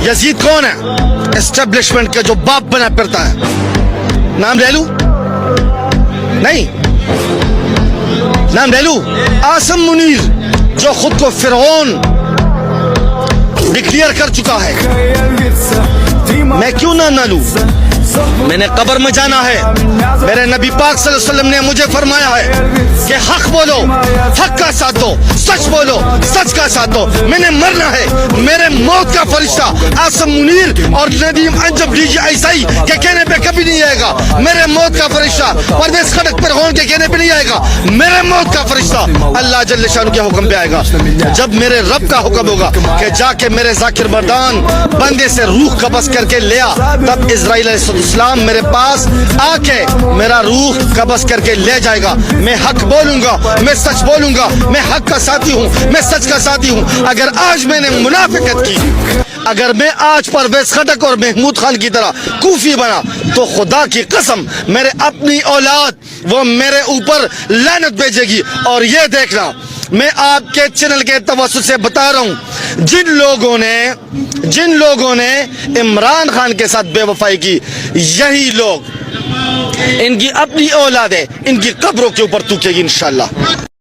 یزید کون ہے؟ اسٹیبلشمنٹ کا جو باپ بنا پھرتا ہے. نام لے لوں؟ نہیں. نام لے لوں؟ عاصم منیر جو خود کو فرعون ڈکلیئر کر چکا ہے. میں کیوں نہ لوں؟ میں نے قبر میں جانا ہے. میرے نبی پاک صلی اللہ علیہ وسلم نے مجھے فرمایا ہے کہ حق بولو, حق کا ساتھ دو, سچ بولو, سچ کا ساتھ دو. میں نے مرنا ہے. میرے موت کا فرشتہ عاصم منیر اور ندیم انجم ڈی جی عیسائی کے کہنے پہ کبھی نہیں آئے گا. میرے موت کا فرشتہ پرویز خٹک پر ہون کے کہنے پہ نہیں آئے گا. میرے موت کا فرشتہ اللہ جل شانہ کے حکم پہ آئے گا. جب میرے رب کا حکم ہوگا کہ جا کے میرے ذاکر مردان بندے سے روح قبض کر کے لیا, تب اسرائیل علیہ السلام میرے پاس آ کے میرا روح قبض کر کے لے جائے گا. میں حق بولوں گا, میں سچ بولوں گا, میں حق کا ساتھی ہوں, میں سچ کا ساتھی ہوں. اگر آج میں نے منافقت کی, اگر میں آج پرویز خٹک اور محمود خان کی طرح کوفی بنا, تو خدا کی قسم میرے اپنی اولاد وہ میرے اوپر لعنت بھیجے گی. اور یہ دیکھنا, میں آپ کے چینل کے توسط سے بتا رہا ہوں, جن لوگوں نے عمران خان کے ساتھ بے وفائی کی, یہی لوگ ان کی اپنی اولاد ہے, ان کی قبروں کے اوپر تھوکے گی انشاءاللہ.